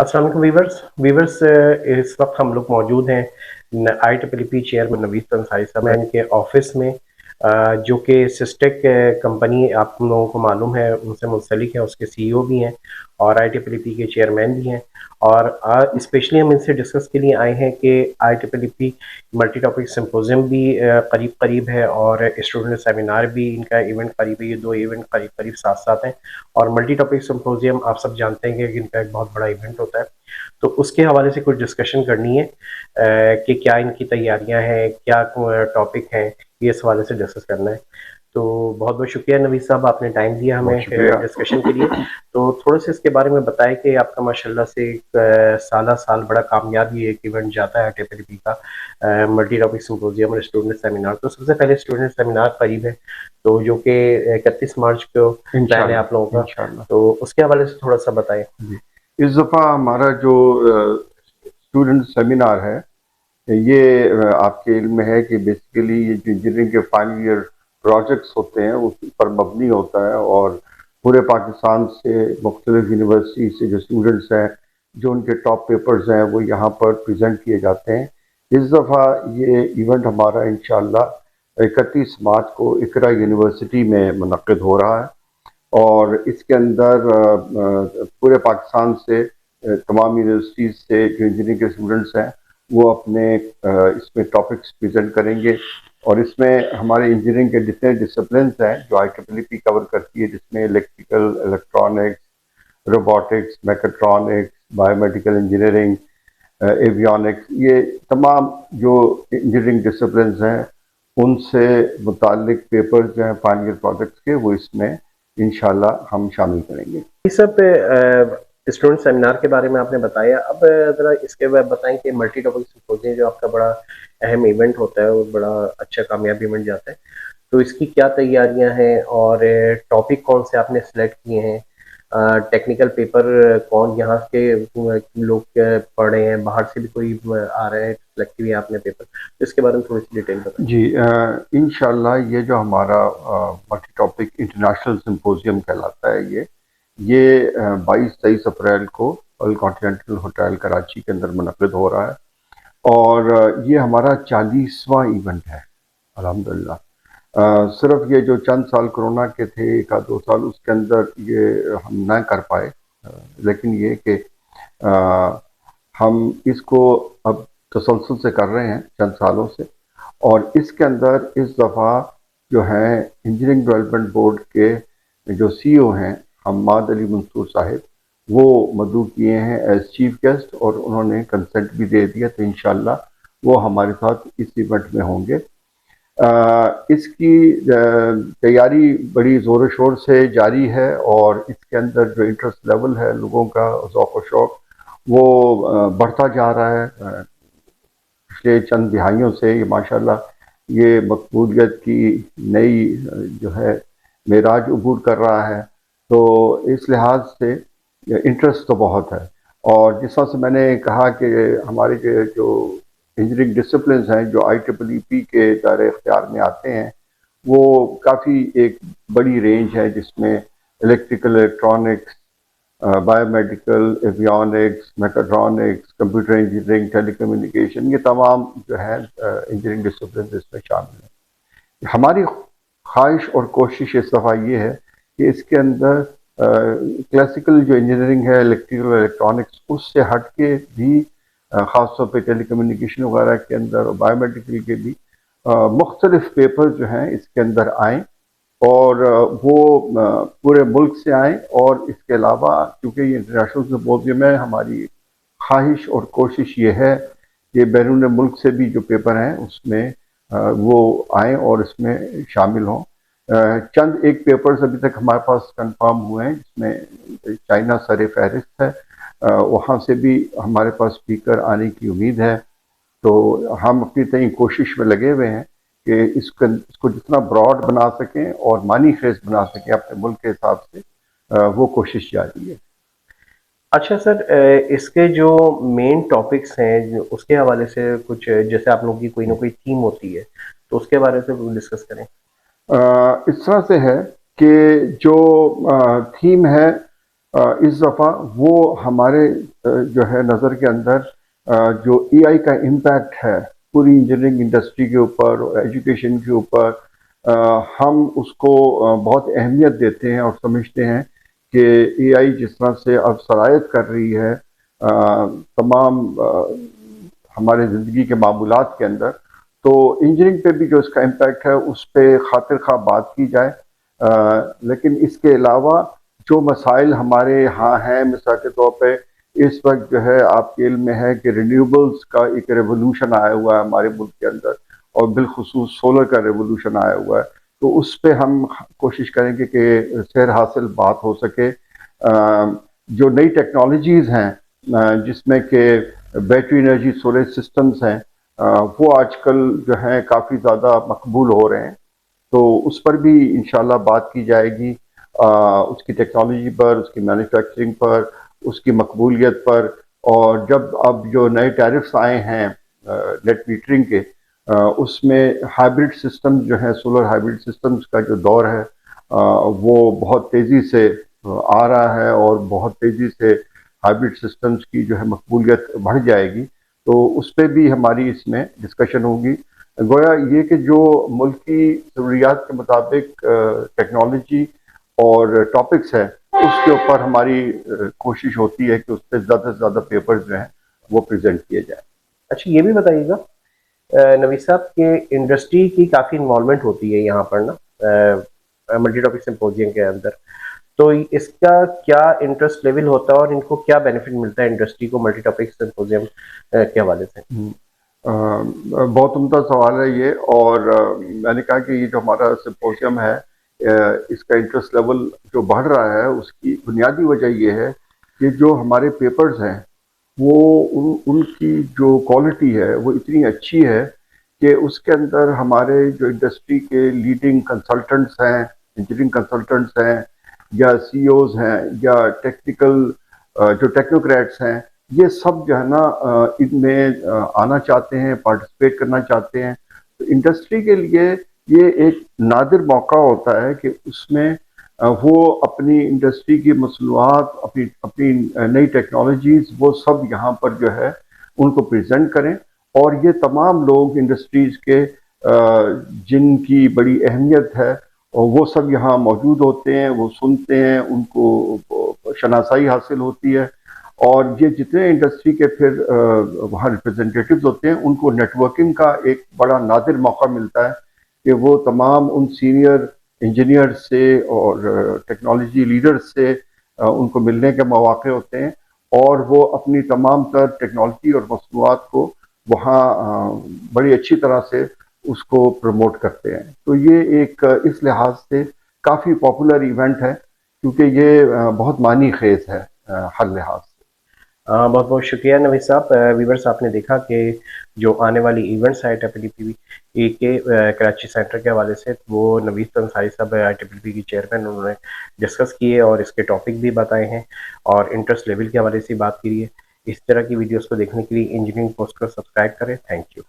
अस्सलाम वालेकुम वीवर्स इस वक्त हम लोग मौजूद हैं IEEE चेयरमैन नवीद अंसारी साहब हैं इनके ऑफिस में, जो कि सिस्टेक कंपनी आप लोगों को मालूम है उनसे मुंसलिक है, उसके CEO भी हैं और IEEE के चेयरमैन भी हैं। और स्पेशली हम इनसे डिस्कस के लिए आए हैं कि IEEE मल्टी टॉपिक सिम्पोजियम भी करीब करीब है और स्टूडेंट सेमिनार भी इनका इवेंट करीब है, ये दो इवेंट करीब करीब साथ साथ हैं। और मल्टी टॉपिक सिम्पोजियम आप सब जानते हैं कि इनका एक बहुत बड़ा इवेंट होता है, तो उसके हवाले से कुछ डिस्कशन करनी है कि क्या इनकी तैयारियां हैं, क्या टॉपिक हैं, ये इस हवाले से डिस्कस करना है। तो बहुत बहुत शुक्रिया नवीद साहब, आपने टाइम दिया हमें डिस्कशन के लिए। तो थोड़े से इसके बारे में बताएं कि आपका माशाल्लाह से साल साल बड़ा कामयाब ये एक इवेंट जाता है IEEE का मल्टी टॉपिक सिम्पोजियम और स्टूडेंट सेमिनार। तो सबसे पहले स्टूडेंट सेमिनार करीब है, तो जो कि 31 मार्च को प्लान है आप लोगों का, तो उसके हवाले से थोड़ा सा बताएं। इस दफ़ा हमारा जो स्टूडेंट सेमिनार है ये आपके इल्म में है कि बेसिकली ये जो इंजीनियरिंग के फाइनल ईयर प्रोजेक्ट्स होते हैं उस पर मबनी होता है और पूरे पाकिस्तान से मुख्तलिफ यूनिवर्सिटी से जो स्टूडेंट्स हैं जो उनके टॉप पेपर्स हैं वो यहाँ पर प्रेजेंट किए जाते हैं। इस दफ़ा ये इवेंट हमारा इंशाअल्लाह 31 मार्च को इकरा यूनिवर्सिटी में मुनक़्क़िद हो रहा है और इसके अंदर पूरे पाकिस्तान से तमाम यूनिवर्सिटीज़ से जो इंजीनियरिंग के स्टूडेंट्स हैं वो अपने इसमें टॉपिक्स प्रेजेंट करेंगे और इसमें हमारे इंजीनियरिंग के जितने डिसिप्लिन्स हैं जो IEEE कवर करती है, जिसमें electrical, electronics, robotics, mechatronics, biomedical engineering, avionics, ये तमाम जो इंजीनियरिंग डिसिप्लिन्स हैं उनसे मुताल्लिक पेपर्स जो हैं फाइनल ईयर प्रोजेक्ट्स के वो इसमें इंशाल्लाह हम शामिल करेंगे। इस सब स्टूडेंट सेमिनार के बारे में आपने बताया, अब ज़रा इसके बाद बताएं कि मल्टी टॉपिक सिम्पोजियम जो आपका बड़ा अहम इवेंट होता है और बड़ा अच्छा कामयाब इवेंट जाता है, तो इसकी क्या तैयारियां हैं और टॉपिक कौन से आपने सेलेक्ट किए हैं, टेक्निकल पेपर कौन यहाँ के लोग पढ़ रहे हैं, बाहर से भी कोई आ रहा है, सेलेक्ट किए आपने पेपर, तो इसके बारे में थोड़ी सी डिटेल बताएं। जी, इंशाल्लाह ये जो हमारा मल्टी टॉपिक इंटरनेशनल सिम्पोजियम कहलाता है ये 22-23 अप्रैल को अल कॉन्टिनेंटल होटल कराची के अंदर मुनक़्क़िद हो रहा है और ये हमारा 40वां इवेंट है अल्हम्दुलिल्लाह। सिर्फ ये जो चंद साल कोरोना के थे, 1-2 साल, उसके अंदर ये हम न कर पाए, लेकिन ये कि हम इसको अब तसलसल से कर रहे हैं चंद सालों से और इसके अंदर इस दफ़ा जो है इंजीनियरिंग डेवलपमेंट बोर्ड के जो CEO हैं हम्माद अली मंसूर साहिब, वो मदऊ किए हैं एज चीफ गेस्ट और उन्होंने कंसेंट भी दे दिया, तो इंशाल्लाह वो हमारे साथ इस इवेंट में होंगे। इसकी तैयारी बड़ी ज़ोर शोर से जारी है और इसके अंदर जो इंटरेस्ट लेवल है लोगों का, ज़ौक़ व शौक़, वो बढ़ता जा रहा है। पिछले चंद दिहाइयों से ये माशाल्लाह ये मकबूलियत की नई जो है मेराज अबूर कर रहा है, तो इस लिहाज से इंटरेस्ट तो बहुत है। और जिस तरह से मैंने कहा कि हमारे जो इंजीनियरिंग डिसिप्लिन्स हैं जो IEEE के दायरे इख्तियार में आते हैं वो काफ़ी एक बड़ी रेंज है, जिसमें electrical, electronics, biomedical, avionics, mechatronics, computer engineering, telecommunication, ये तमाम जो है इंजीनियरिंग डिसिप्लिन इसमें शामिल है। हमारी ख्वाहिश और कोशिश इस दफ़ा ये है कि इसके अंदर क्लासिकल जो इंजीनियरिंग है, इलेक्ट्रिकल, इलेक्ट्रॉनिक्स, उससे हट के भी ख़ास तौर पे टेलीकम्युनिकेशन वगैरह के अंदर और बायोमेडिकल के भी मुख्तलिफ पेपर जो हैं इसके अंदर आएँ और वो पूरे मुल्क से आएँ। और इसके अलावा क्योंकि ये इंटरनेशनल सिम्पोजियम है, हमारी ख्वाहिश और कोशिश ये है कि बैरून मुल्क से भी जो पेपर हैं उसमें वो आएँ और इसमें शामिल हों। चंद एक पेपर्स अभी तक हमारे पास कंफर्म हुए हैं, जिसमें चाइना सर फहरिस्त है, वहाँ से भी हमारे पास स्पीकर आने की उम्मीद है। तो हम अपनी तय कोशिश में लगे हुए हैं कि इसको जितना ब्रॉड बना सकें और मानी खेज बना सकें अपने मुल्क के हिसाब से, वो कोशिश जारी है। अच्छा सर, इसके जो मेन टॉपिक्स हैं उसके हवाले से कुछ, जैसे आप लोगों की कोई ना कोई थीम होती है, तो उसके बारे से डिस्कस करें। इस तरह से है कि जो थीम है اس دفعہ وہ ہمارے جو ہے نظر کے اندر جو اے آئی کا امپیکٹ ہے پوری انجینئرنگ انڈسٹری کے اوپر اور ایجوکیشن کے اوپر، ہم اس کو بہت اہمیت دیتے ہیں اور سمجھتے ہیں کہ اے آئی جس طرح سے اب سرایت کر رہی ہے تمام ہمارے زندگی کے معمولات کے اندر، تو انجینئرنگ پہ بھی جو اس کا امپیکٹ ہے اس پہ خاطر خواہ بات کی جائے۔ لیکن اس کے علاوہ جو مسائل ہمارے ہاں ہیں، مثال کے طور پہ اس وقت جو ہے آپ کے علم میں ہے کہ رینیوبلز کا ایک ریولوشن آیا ہوا ہے ہمارے ملک کے اندر، اور بالخصوص سولر کا ریولوشن آیا ہوا ہے، تو اس پہ ہم کوشش کریں گے کہ سیر حاصل بات ہو سکے۔ جو نئی ٹیکنالوجیز ہیں جس میں کہ بیٹری انرجی سٹوریج سسٹمز ہیں، وہ آج کل جو ہیں کافی زیادہ مقبول ہو رہے ہیں، تو اس پر بھی انشاءاللہ بات کی جائے گی، اس کی ٹیکنالوجی پر، اس کی مینوفیکچرنگ پر، اس کی مقبولیت پر۔ اور جب اب جو نئے ٹیرفز آئے ہیں نیٹ میٹرنگ کے، اس میں ہائبرڈ سسٹم جو ہے، سولر ہائبرڈ سسٹمز کا جو دور ہے وہ بہت تیزی سے آ رہا ہے، اور بہت تیزی سے ہائبرڈ سسٹمز کی جو ہے مقبولیت بڑھ جائے گی، تو اس پہ بھی ہماری اس میں ڈسکشن ہوگی۔ گویا یہ کہ جو ملکی ضروریات کے مطابق ٹیکنالوجی اور ٹاپکس ہے، اس کے اوپر ہماری کوشش ہوتی ہے کہ اس پہ زیادہ سے زیادہ پیپرز جو ہیں وہ پریزنٹ کیے جائیں۔ اچھا، یہ بھی بتائیے گا نوید صاحب کہ انڈسٹری کی کافی انوالومنٹ ہوتی ہے یہاں پر نا ملٹی ٹاپک سمپوزیم کے اندر، تو اس کا کیا انٹرسٹ لیول ہوتا ہے اور ان کو کیا بینیفٹ ملتا ہے انڈسٹری کو ملٹی ٹاپک سمپوزیم کے حوالے سے؟ بہت عمدہ سوال ہے یہ، اور میں نے کہا کہ یہ جو ہمارا سمپوزیم ہے اس کا انٹرسٹ لیول جو بڑھ رہا ہے، اس کی بنیادی وجہ یہ ہے کہ جو ہمارے پیپرز ہیں وہ ان کی جو کوالٹی ہے وہ اتنی اچھی ہے کہ اس کے اندر ہمارے جو انڈسٹری کے لیڈنگ کنسلٹنٹس ہیں، انجینئرنگ کنسلٹنٹس ہیں، یا سی اوز ہیں، یا ٹیکنیکل جو ٹیکنوکریٹس ہیں، یہ سب جو ہے نا ان میں آنا چاہتے ہیں، پارٹیسپیٹ کرنا چاہتے ہیں۔ تو انڈسٹری کے لیے یہ ایک نادر موقع ہوتا ہے کہ اس میں وہ اپنی انڈسٹری کی مصنوعات، اپنی نئی ٹیکنالوجیز، وہ سب یہاں پر جو ہے ان کو پریزنٹ کریں، اور یہ تمام لوگ انڈسٹریز کے جن کی بڑی اہمیت ہے اور وہ سب یہاں موجود ہوتے ہیں، وہ سنتے ہیں، ان کو شناسائی حاصل ہوتی ہے، اور یہ جتنے انڈسٹری کے پھر وہاں ریپرزنٹیٹیوز ہوتے ہیں ان کو نیٹ ورکنگ کا ایک بڑا نادر موقع ملتا ہے کہ وہ تمام ان سینئر انجینئر سے اور ٹیکنالوجی لیڈر سے ان کو ملنے کے مواقع ہوتے ہیں، اور وہ اپنی تمام تر ٹیکنالوجی اور مصنوعات کو وہاں بڑی اچھی طرح سے اس کو پروموٹ کرتے ہیں۔ تو یہ ایک اس لحاظ سے کافی پاپولر ایونٹ ہے، کیونکہ یہ بہت معنی خیز ہے ہر لحاظ سے۔ بہت بہت شکریہ نوید صاحب۔ ویورس آپ نے دیکھا کہ جو آنے والی ایونٹس ہے ٹی پی پی کے کراچی سینٹر کے حوالے سے، وہ نوید تنسائی صاحب IPPP کی چیئرمین، انہوں نے ڈسکس کیے اور اس کے ٹاپک بھی بتائے ہیں اور انٹرسٹ لیول کے حوالے سے بات کی ہے۔ اس طرح کی ویڈیوز کو دیکھنے کے لیے انجینئرنگ پوسٹ کو سبسکرائب کریں۔ Thank you.